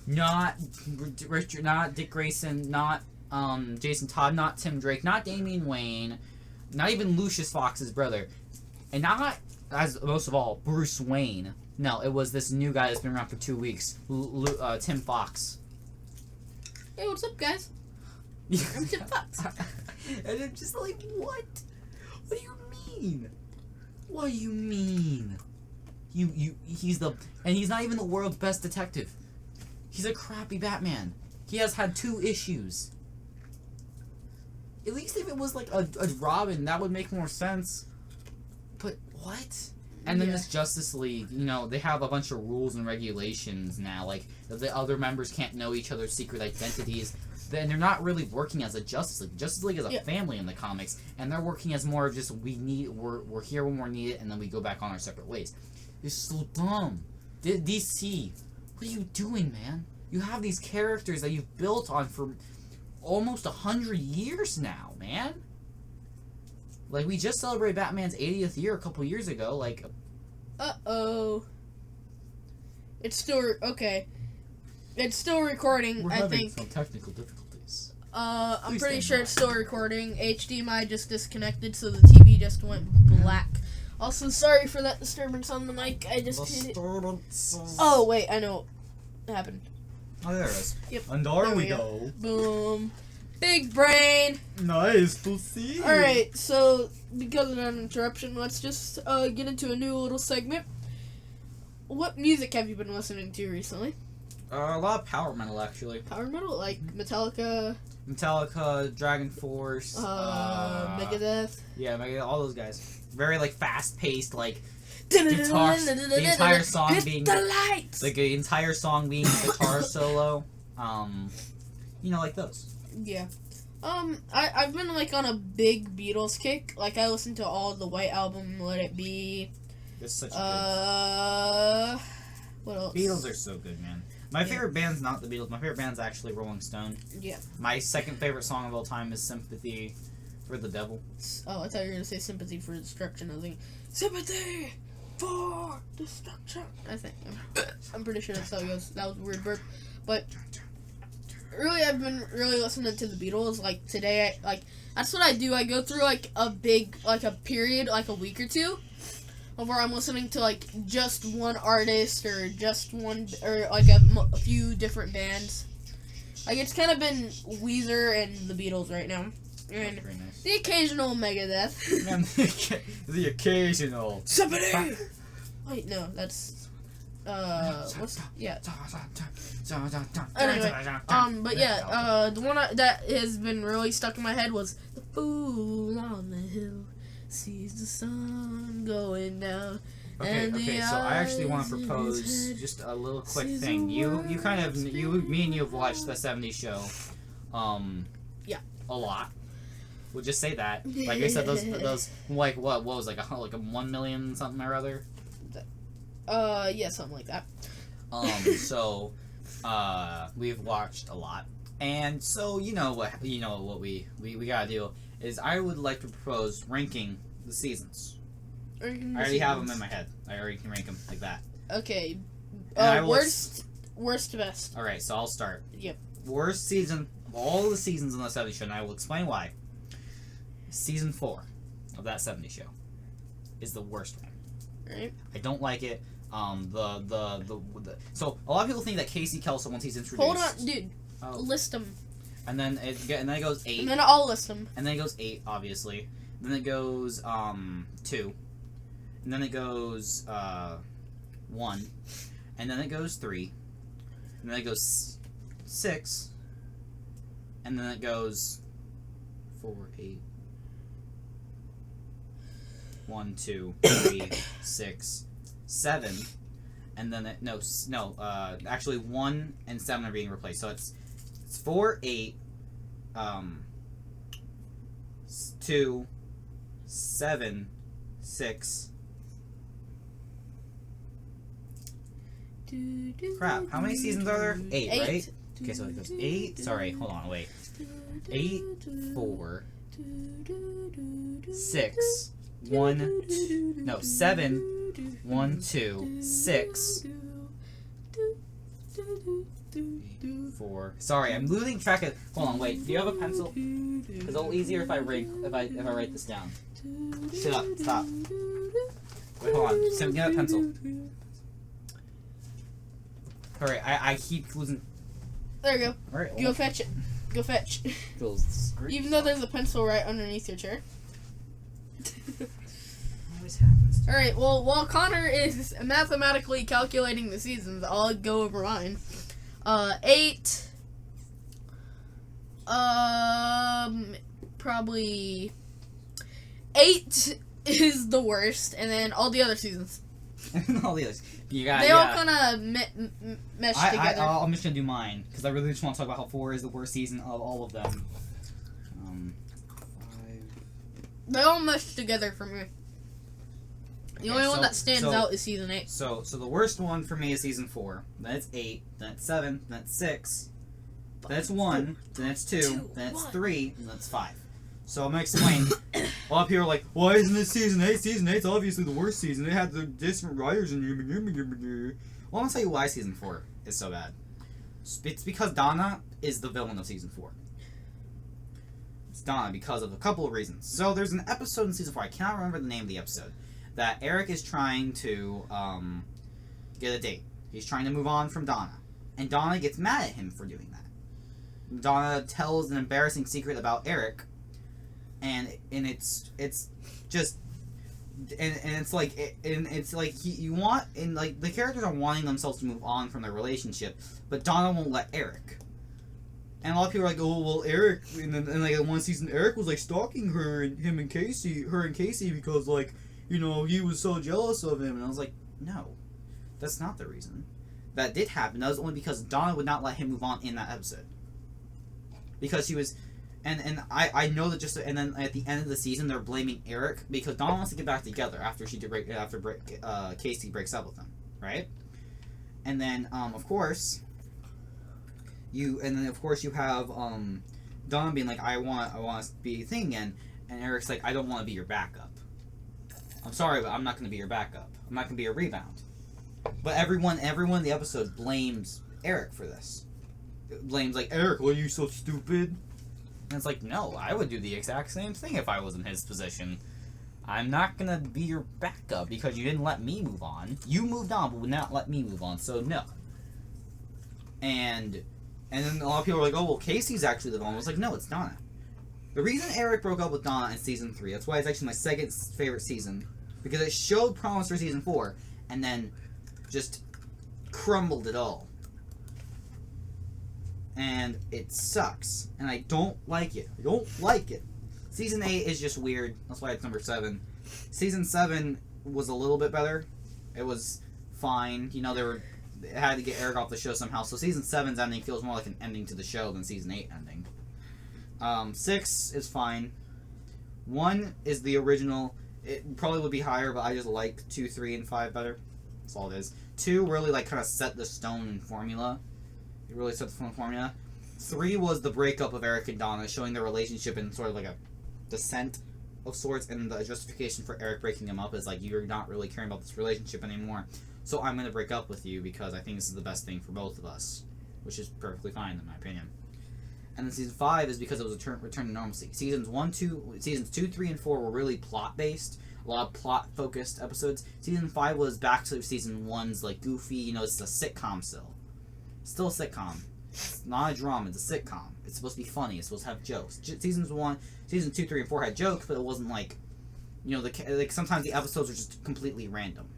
Not Richard, not Dick Grayson, not Jason Todd, not Tim Drake, not Damian Wayne, not even Lucius Fox's brother, and not, as most of all, Bruce Wayne. No, it was this new guy that's been around for 2 weeks, Tim Fox. Hey, what's up, guys? I'm Tim Fox. And I'm just like, what? What do you mean? What do you mean? He's not even the world's best detective. He's a crappy Batman. He has had 2 issues. At least if it was like a Robin, that would make more sense. But what? And then this Justice League, they have a bunch of rules and regulations now. Like, the other members can't know each other's secret identities. And they're not really working as a Justice League. Justice League is a family in the comics. And they're working as more of just, we're here when we're needed, and then we go back on our separate ways. It's so dumb. DC, what are you doing, man? You have these characters that you've built on for almost 100 years now, man. Like, we just celebrated Batman's 80th year a couple years ago. Like, uh-oh. It's still okay. It's still recording. We're I having think some technical difficulties. I'm pretty sure it's still recording. HDMI just disconnected, so the TV just went black. Also, sorry for that disturbance on the mic. I just hit it. Oh wait, I know what happened. Oh, there it is. Yep. And there we go. Boom. Big brain. Nice to see you. Alright, so because of that interruption, let's just get into a new little segment. What music have you been listening to recently? A lot of power metal, actually. Power metal? Like Metallica, Dragon Force, Megadeth. Yeah, Megadeth, all those guys. Very, like, fast-paced, like, guitar, the entire song being, like, the entire song being a guitar solo. Like those. Yeah. I've been, like, on a big Beatles kick. Like, I listened to all the White Album, Let It Be. It's such a good... What else? Beatles are so good, man. My favorite band's not the Beatles. My favorite band's actually Rolling Stone. Yeah. My second favorite song of all time is Sympathy for the Devil. Oh, I thought you were going to say Sympathy for Destruction. I was like, Sympathy for Destruction. I think. I'm pretty sure that's how it goes. That was a weird burp. But... really, I've been really listening to the Beatles. Like, today, that's what I do. I go through, like, a period, like, a week or two, of where I'm listening to, like, just one artist, or just one, or, like, a few different bands. Like, it's kind of been Weezer and the Beatles right now. And nice. The occasional Megadeth. The occasional. Somebody! Wait, no, that's... Anyway, but yeah, the one that has been really stuck in my head was "The fool on the hill sees the sun going down." Okay, so I actually want to propose just a little quick thing. Me and you have watched the '70s show, yeah, a lot. We'll just say that. Like I said, those like what was like a 1 million something or other. Yeah, something like that. So, we've watched a lot, and so what we gotta do is I would like to propose ranking the seasons. I already have them in my head. I already can rank them like that. Okay. Worst to best. All right, so I'll start. Yep. Worst season of all the seasons on the 70 show, and I will explain why. Season 4 of that 70 show is the worst one. Right. I don't like it. So a lot of people think that Casey Kelso, once he's introduced. Hold on, dude. List them. And then it goes 8. And then I'll list them. And then it goes 8, obviously. And then it goes 2. And then it goes 1. And then it goes 3. And then it goes 6. And then it goes 4, 8. 1, 2, 3, 6, 7, and then actually 1 and 7 are being replaced. So it's 4, 8, 2, 7, 6. Crap! How many seasons are there? 8, right? Okay, so it goes 8. Sorry, hold on, wait. 8, 4, 6. 7, 1, 2, 6, 4. Sorry, I'm losing track of. Hold on, wait. Do you have a pencil? It's a little easier if I write this down. Shut up. Stop. Wait, hold on. Just get a pencil. Alright, I keep losing. There you go. Alright. Go fetch it. Go fetch. Even though there's a pencil right underneath your chair. Always happens. Alright, well, while Connor is mathematically calculating the seasons, I'll go over mine. 8. Probably 8 is the worst, and then all the other seasons. All the others. They all kind of mesh together. I'm just gonna do mine because I really just want to talk about how 4 is the worst season of all of them. 5. They all mesh together for me. The only one that stands out is season 8. So the worst one for me is season 4. Then it's 8. Then it's 7. Then it's 6. Then it's 1. Then it's 2. Then it's 3. And then it's 5. So I'm gonna explain. A lot of people are like, "Why isn't this season 8? Season 8's obviously the worst season. They had the different writers in here." Well, I'm gonna tell you why season 4 is so bad. It's because Donna is the villain of season 4. It's Donna because of a couple of reasons. So there's an episode in season 4. I cannot remember the name of the episode. That Eric is trying to get a date. He's trying to move on from Donna, and Donna gets mad at him for doing that. Donna tells an embarrassing secret about Eric. And it's just it's like you want, and like the characters are wanting themselves to move on from their relationship, but Donna won't let Eric. And a lot of people are like, "Oh well, Eric," and then like in one season, Eric was like stalking her and Casey because like he was so jealous of him, and I was like, no, that's not the reason. That did happen. That was only because Donna would not let him move on in that episode because he was. And I know that and then at the end of the season they're blaming Eric because Donna wants to get back together after Casey breaks up with him, right? And then of course you have Donna being like, I want to be a thing again, and Eric's like, I don't want to be your backup. I'm sorry, but I'm not going to be your backup. I'm not going to be your rebound. But everyone in the episode blames Eric for this. Blames like, Eric, were you so stupid? And it's like, no, I would do the exact same thing if I was in his position. I'm not gonna be your backup because you didn't let me move on. You moved on, but would not let me move on, so no. And then a lot of people are like, oh, well, Casey's actually the villain. I was like, no, it's Donna. The reason Eric broke up with Donna in season 3, that's why it's actually my second favorite season, because it showed promise for season 4, and then just crumbled it all. And it sucks. And I don't like it. I don't like it. Season 8 is just weird. That's why it's number 7. Season 7 was a little bit better. It was fine. They had to get Eric off the show somehow. So season 7's ending feels more like an ending to the show than season 8 ending. 6 is fine. 1 is the original. It probably would be higher, but I just like 2, 3, and 5 better. That's all it is. 2 really like kind of set the stone formula. It really set the stone formula. 3 was the breakup of Eric and Donna, showing their relationship in sort of like a descent of sorts, and the justification for Eric breaking him up is like, you're not really caring about this relationship anymore, so I'm going to break up with you because I think this is the best thing for both of us, which is perfectly fine in my opinion. And then season 5 is because it was a return to normalcy. Seasons 2, 3, and 4 were really plot based, a lot of plot focused episodes. Season 5 was back to season 1's like goofy, it's a sitcom still a sitcom. It's not a drama, it's a sitcom. It's supposed to be funny, it's supposed to have jokes. Season 2, 3, and 4 had jokes, but it wasn't like, like sometimes the episodes are just completely random,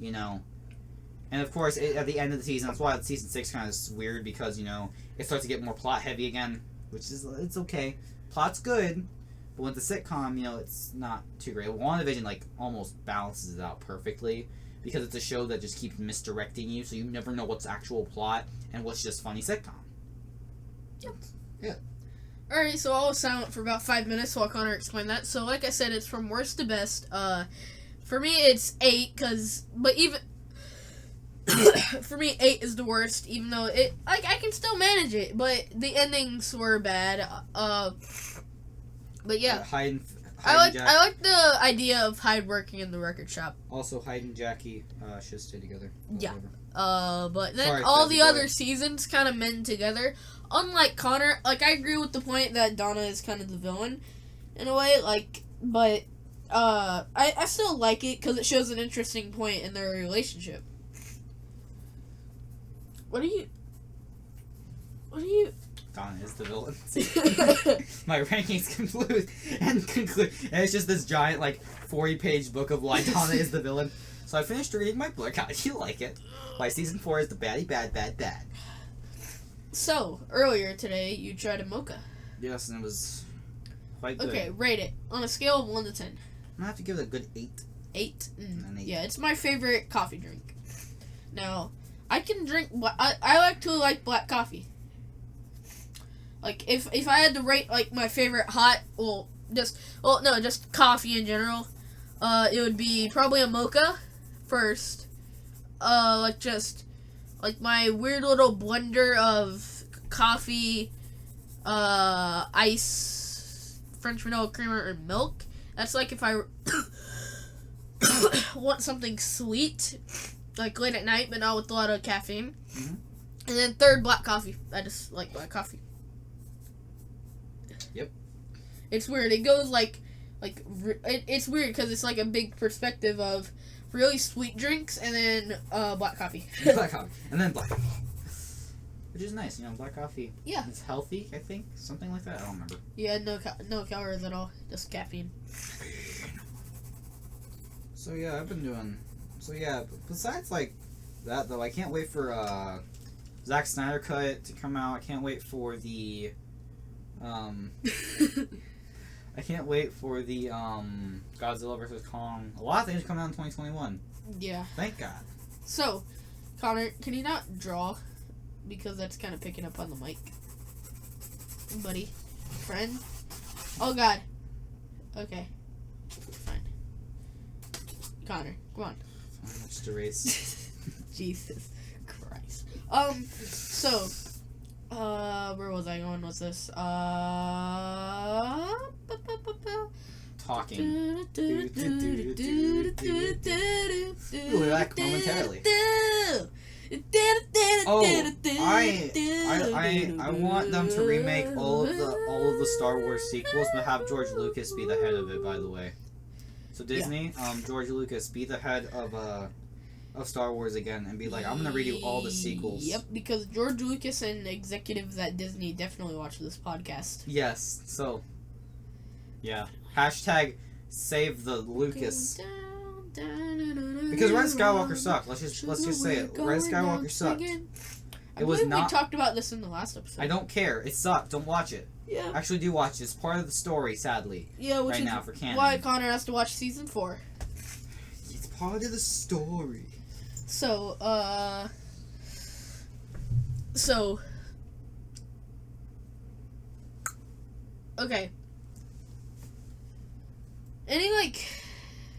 And of course, at the end of the season, that's why season 6 kind of is weird, because, it starts to get more plot heavy again, which is, it's okay. Plot's good, but with the sitcom, it's not too great. Wandavision, like, almost balances it out perfectly, because it's a show that just keeps misdirecting you, so you never know what's actual plot and what's just funny sitcom. Yep. Yeah. Alright, so I was silent for about 5 minutes while Connor explained that. So, like I said, it's from worst to best. For me, it's 8, for me, 8 is the worst, even though I can still manage it, but the endings were bad. But yeah. I like the idea of Hyde working in the record shop. Also, Hyde and Jackie should stay together. Yeah. But then all the other seasons kind of mend together. Unlike Connor, like, I agree with the point that Donna is kind of the villain, in a way, but I still like it, because it shows an interesting point in their relationship. What are you... Donna is the villain. My rankings conclude, and it's just this giant, 40-page book of why Donna is the villain. So I finished reading my book. How do you like it? Why season 4 is the baddie bad. So, earlier today, you tried a mocha. Yes, and it was quite good. Okay, rate it. On a scale of 1 to 10. I'm gonna have to give it a good 8. 8? An 8. Yeah, it's my favorite coffee drink. Now, I can drink... I like to like black coffee. Like, if I had to rate, my favorite hot... just coffee in general. It would be probably a mocha first. My weird little blender of coffee, ice, French vanilla creamer, and milk. That's like if I want something sweet, like late at night, but not with a lot of caffeine. Mm-hmm. And then third, black coffee. I just like black coffee. Yep. It's weird. It goes it's weird because it's like a big perspective of really sweet drinks and then black coffee. Black coffee. And then black coffee. Which is nice, black coffee. Yeah. It's healthy, I think. Something like that. I don't remember. Yeah, no calories at all. Just caffeine. So yeah, I've been doing... So yeah, besides that though, I can't wait for Zack Snyder Cut to come out. I can't wait for the... I can't wait for the Godzilla vs. Kong. A lot of things come out in 2021. Yeah. Thank God. So, Connor, can you not draw? Because that's kind of picking up on the mic. Buddy. Friend. Oh, God. Okay. Fine. Connor, come on. Fine, just erase. Jesus Christ. So... where was I going with this? Talking. We'll be back momentarily. Oh, I want them to remake all of the Star Wars sequels, but have George Lucas be the head of it. By the way, so Disney, George Lucas, be the head of Star Wars again, and be like, I'm gonna redo all the sequels. Yep, because George Lucas and executives at Disney definitely watch this podcast. Yes, so yeah. Hashtag save the Lucas. Because Ren Skywalker sucked. Let's just say it. Ren Skywalker sucked. It was not. We talked about this in the last episode. I don't care. It sucked. Don't watch it. Yeah. Actually, do watch it. It's part of the story, sadly. Yeah, which right is now for canon. why Connor has to watch season 4. It's part of the story. So, okay. Any, like,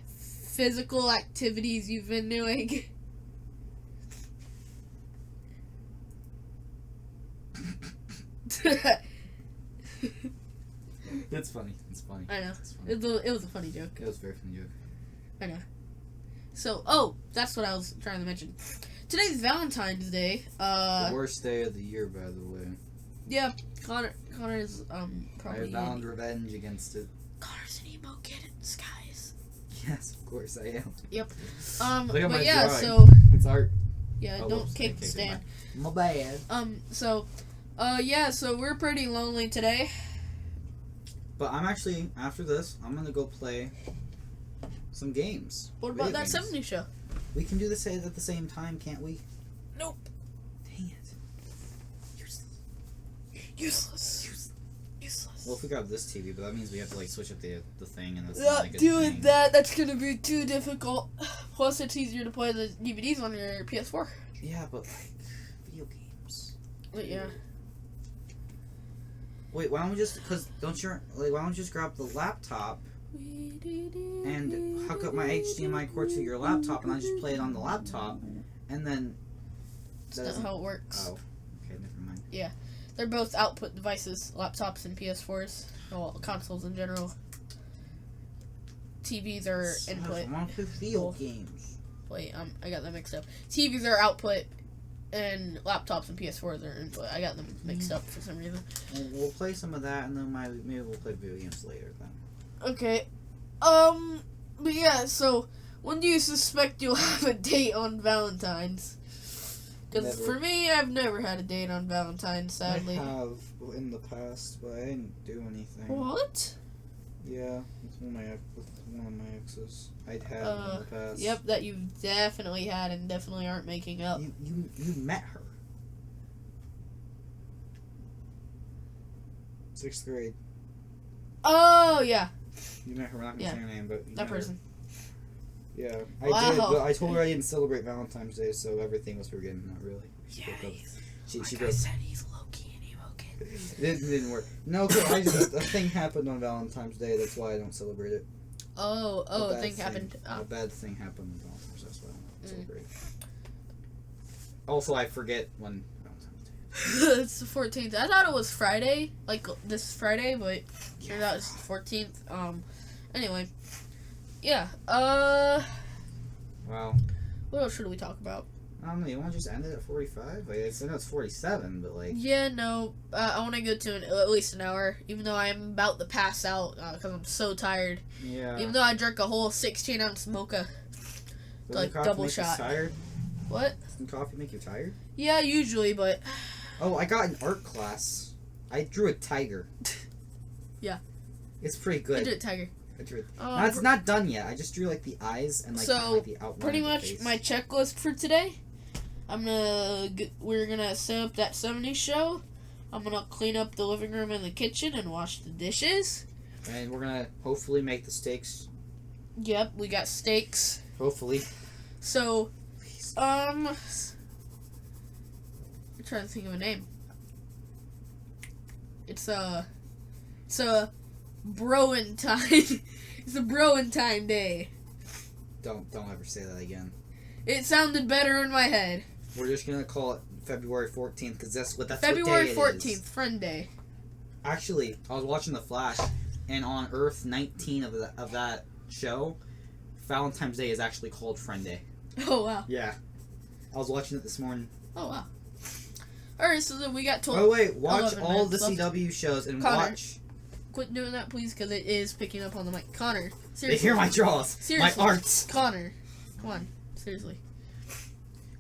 physical activities you've been doing? It's funny. It's funny. I know. It's funny. It was a funny joke. It was a very funny joke. I know. that's what I was trying to mention. Today's Valentine's Day. The worst day of the year, by the way. Yeah, Connor's probably. I found revenge against it. Connor's an emo kid in disguise. Yes, of course I am. Yep. Look at my yeah, drawing. so It's art. yeah, Oh, don't whoops, kick I the kicked stand. My bad. So we're pretty lonely today. But I'm actually, after this, I'm gonna go play some games. What about Video that games. 70s show? We can do this at the same time, can't we? Nope. Dang it. Useless. Well, if we got this TV, but that means we have to like switch up the thing, and that's Not not a good doing thing. that. That's gonna be too difficult. Plus, it's easier to play the DVDs on your PS4. Yeah, but like video games. But yeah. Wait, why don't we just? Why don't you just grab the laptop and hook up my HDMI cord to your laptop, and I just play it on the laptop, and then. That's not how it works. Oh, okay, never mind. Yeah, they're both output devices, laptops and PS4s, well, consoles in general. TVs are input. I want to play video games. Wait, I got them mixed up. TVs are output, and laptops and PS4s are input. I got them mixed up for some reason. We'll play some of that, and then maybe we'll play video games later then. Okay. But yeah, so when do you suspect you'll have a date on Valentine's? Because for me, I've never had a date on Valentine's, sadly. I have in the past, but I didn't do anything. What? Yeah, with one of my exes. I'd had in the past. Yep, that you definitely had and definitely aren't making up. You met her. 6th grade. Oh, yeah. You met her. We're not gonna say her name, but That person. Her. Yeah, I Wow. did. But I told her I didn't celebrate Valentine's Day, so everything was forgiven. Not really. She broke up. She I said, he's low-key and emo kid. It didn't work. No, cause a thing happened on Valentine's Day. That's why I don't celebrate it. A thing happened. A bad thing happened on Valentine's. That's why I don't celebrate. Also, I forget when Valentine's Day. It's the 14th. I thought it was Friday, like this Friday, but turned out it's the 14th. Anyway. Yeah, Wow. what else should we talk about? I don't know, you want to just end it at 45? Like, I know it's 47, but like... Yeah, no, I want to go to at least an hour, even though I'm about to pass out, because I'm so tired. Yeah. Even though I drank a whole 16-ounce mocha, like, double shot. Tired? What? Does coffee make you tired? Yeah, usually, but... Oh, I got an art class. I drew a tiger. Yeah. It's pretty I good. did it, Tiger. I drew it. No, it's not done yet. I just drew, like, the eyes and, like, So, the outline pretty of the much face. my checklist for today. We're gonna set up that 70s show. I'm gonna clean up the living room and the kitchen and wash the dishes. And we're gonna hopefully make the steaks. Yep, we got steaks. Hopefully. So, I'm trying to think of a name. It's a Broentine. It's a Broentine day. Don't ever say that again. It sounded better in my head. We're just gonna call it February 14th because that's February what day 14th, it is. Friend Day. Actually, I was watching The Flash, and on Earth 19 of that show, Valentine's Day is actually called Friend Day. Oh wow. Yeah, I was watching it this morning. Oh wow. All right, so then we got 12. Oh wait, watch 11 all the minutes left. CW shows and Connor. watch. Quit doing that, please, because it is picking up on the mic. Connor, They seriously. hear my draws, Seriously. my arts. Connor, come on, seriously.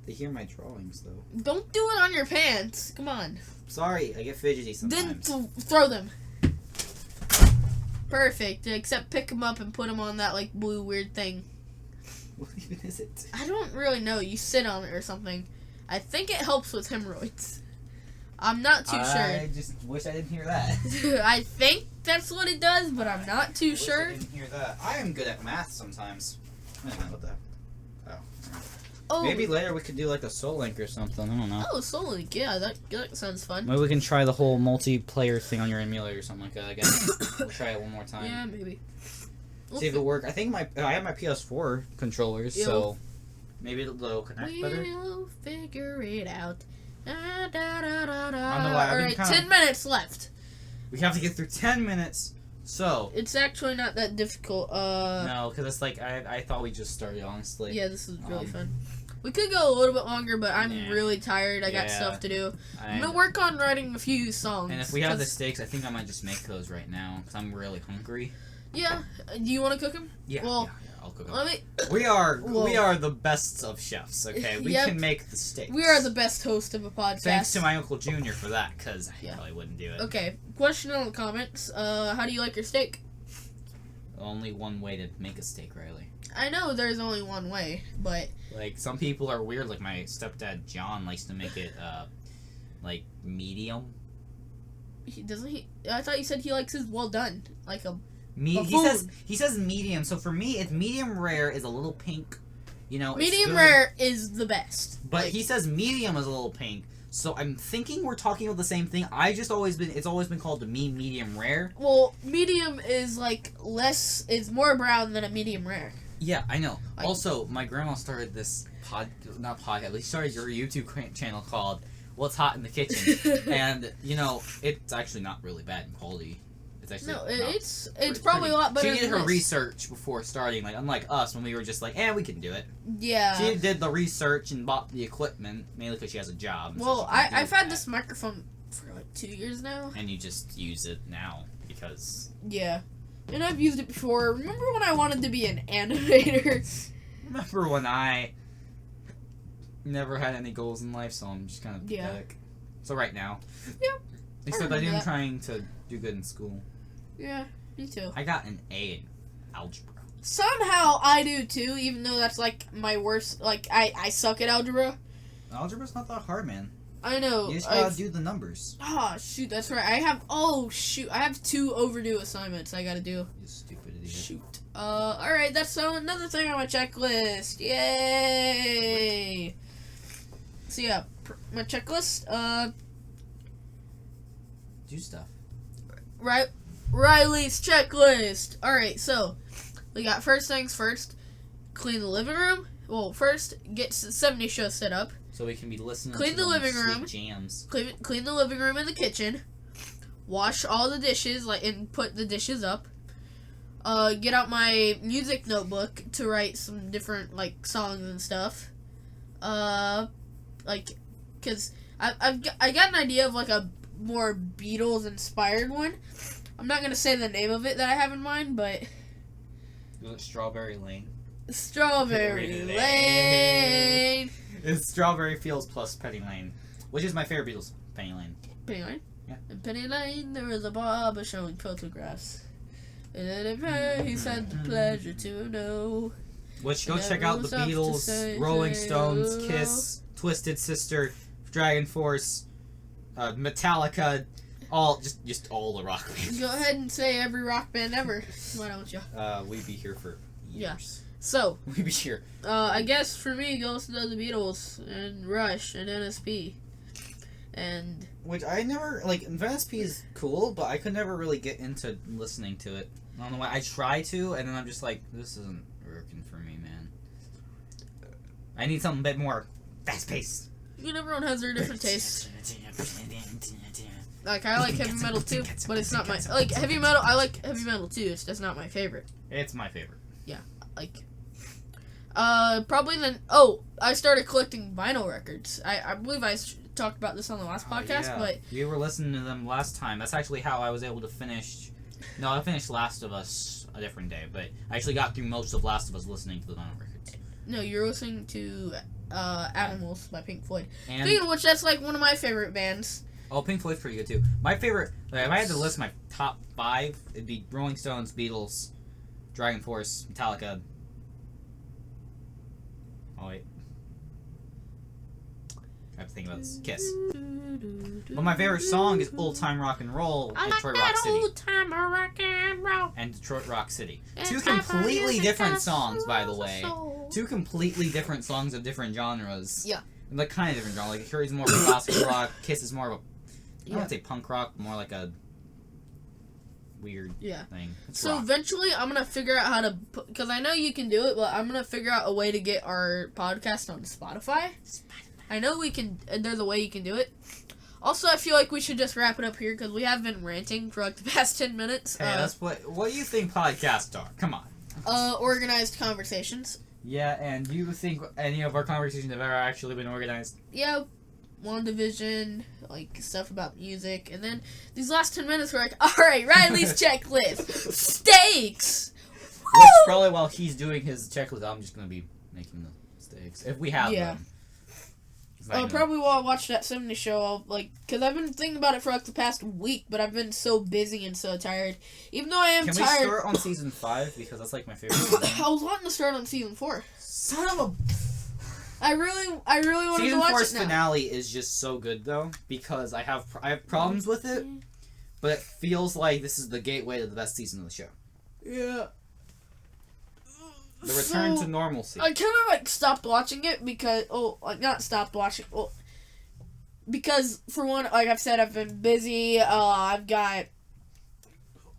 They hear my drawings though. Don't do it on your pants. Come on. Sorry, I get fidgety Then sometimes. throw them. Perfect. Except pick them up and put them on that like blue weird thing. What even is it? I don't really know. You sit on it or something. I think it helps with hemorrhoids. I'm not too I just wish I didn't hear that. sure. I think that's what it does, but I'm not too Wish sure. I didn't hear that. I am good at math sometimes. I don't know what the. Oh, Maybe later we could do like a Soul Link or something. I don't know. Oh, Soul Link. Yeah, that sounds fun. Maybe we can try the whole multiplayer thing on your emulator or something like that again. We'll try it one more time. Yeah, maybe. See if it works. I think I have my PS4 controllers, so maybe it'll connect better. We'll figure it out. I don't know why. Alright, 10 minutes left. We have to get through 10 minutes. So it's actually not that difficult. No, because it's like I thought we just started, honestly. Yeah, this is really fun. We could go a little bit longer, but I'm really tired. I got stuff to do. I'm gonna work on writing a few songs. And if we have the steaks, I think I might just make those right now because I'm really hungry. Yeah. Do you want to cook them? Yeah. Well, I'll cook them. Let me. We are the best of chefs. Okay, we can make the steaks. We are the best host of a podcast. Thanks to my Uncle Junior for that, because I probably wouldn't do it. Okay. Question in the comments. How do you like your steak? Only one way to make a steak, Riley. I know there's only one way, but like some people are weird. Like my stepdad John likes to make it like medium. Doesn't he? I thought you said he likes his well done, like a. He says medium. So for me, it's medium rare is a little pink. You know, medium rare is the best. But he says medium is a little pink. So I'm thinking we're talking about the same thing. It's always been called to me medium rare. Well, medium is like less. It's more brown than a medium rare. Yeah, I know. Also, my grandma started this she started your YouTube channel called What's Hot in the Kitchen, and you know it's actually not really bad in quality. It's actually it's probably a lot better. She did her research before starting, like unlike us when we were just like, we can do it. Yeah. She did the research and bought the equipment mainly because she has a job. Well, I've had this microphone for like 2 years now. And you just use it now because. Yeah. And I've used it before. Remember when I wanted to be an animator? Remember when I never had any goals in life, so I'm just kind of pathetic. So right now. Yeah. Except I am trying to do good in school. Yeah, me too. I got an A in algebra. Somehow I do too, even though that's like my worst. Like I suck at algebra. Algebra's not that hard, man. I know. You just gotta do the numbers. Oh shoot, that's right. I have 2 overdue assignments I gotta do. You stupid idiot. Shoot. Alright, that's another thing on my checklist. Yay! So yeah, my checklist. Do stuff. Right. Riley's checklist. Alright, so we got first things first. Clean the living room. Well, first get 70 show set up. So we can be listening to the living room. Jams. Clean the living room and the kitchen. Wash all the dishes, and put the dishes up. Get out my music notebook to write some different songs and stuff. Cause I got an idea of a more Beatles inspired one. I'm not gonna say the name of it that I have in mind, but Strawberry Lane. Strawberry Lane. It's Strawberry Fields plus Penny Lane, which is my favorite Beatles. Penny Lane. Penny Lane. Yeah. In Penny Lane, there was a barber showing photographs. And he said the pleasure to know. Which go check out the Beatles, Rolling Stones, Kiss, Twisted Sister, Dragon Force, Metallica, just all the rock bands. Go ahead and say every rock band ever. Why don't you? We'd be here for years. Yeah. So we'd be here. I guess for me, go listen to the Beatles and Rush and NSP, and which I never NSP is cool, but I could never really get into listening to it. I don't know why. I try to, and then I'm just like, this isn't working for me, man. I need something a bit more fast paced. Everyone has their different tastes. I like heavy metal too, but it's not my heavy metal. I like heavy metal too. It's just not my favorite. It's my favorite. Yeah, probably then. Oh, I started collecting vinyl records. I believe I talked about this on the last podcast, but you were listening to them last time. That's actually how I was able to finish. No, I finished Last of Us a different day, but I actually got through most of Last of Us listening to the vinyl records. No, you're listening to Animals by Pink Floyd. And speaking of which, that's one of my favorite bands. Oh, Pink Floyd's pretty good too. My favorite, if I had to list my top 5, it'd be Rolling Stones, Beatles, Dragon Force, Metallica. Oh wait, I have to think about this. Kiss. But my favorite song is Old Time Rock and Roll and Detroit Rock City. Old Time Rock and Roll. And Detroit Rock City. 2 completely different songs, by the way. 2 completely different songs of different genres. Yeah. Kind of different genre. Fury's more of a classical rock. Kiss is more of a, I don't want to say punk rock, more like a weird thing. It's so rock. eventually I'm going to figure out how to put, because I know you can do it, but I'm going to figure out a way to get our podcast on Spotify. I know there's a way you can do it. Also, I feel like we should just wrap it up here because we have been ranting for like the past 10 minutes. Hey, that's what do you think podcasts are? Come on. Organized conversations. Yeah, and do you think any of our conversations have ever actually been organized? Yeah, Wandavision, like stuff about music, and then these last 10 minutes were like, alright, Riley's checklist. Steaks! Which probably while he's doing his checklist, I'm just going to be making the steaks. If we have them. Probably while I watch that 70 show, I'll, because I've been thinking about it for, the past week, but I've been so busy and so tired. Even though I am tired... Can we start on Season 5? Because that's, my favorite season. I was wanting to start on Season 4. Son of a... I really wanted to watch it now. Season 4's finale is just so good, though, because I have problems with it, but it feels like this is the gateway to the best season of the show. Yeah. The return to normalcy. I kind of, stopped watching it because... not stopped watching... because, for one, like I've said, I've been busy. I've got...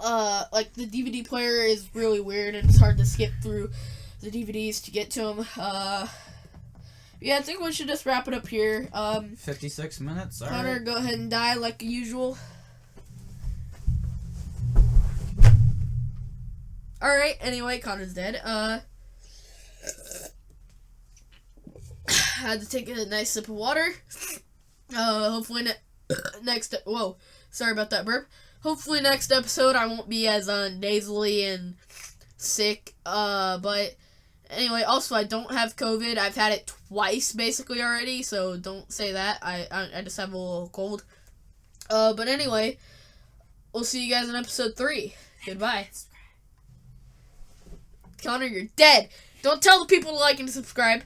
the DVD player is really weird, and it's hard to skip through the DVDs to get to them. Yeah, I think we should just wrap it up here. 56 minutes, alright. Connor, go ahead and die like usual. Alright, anyway, Connor's dead. Had to take a nice sip of water. Hopefully next... Whoa, sorry about that burp. Hopefully next episode I won't be as nasally and sick. But anyway, also I don't have COVID. I've had it twice basically already, so don't say that. I just have a little cold. But anyway, we'll see you guys in episode 3. Goodbye. Connor, you're dead. Don't tell the people to like and subscribe.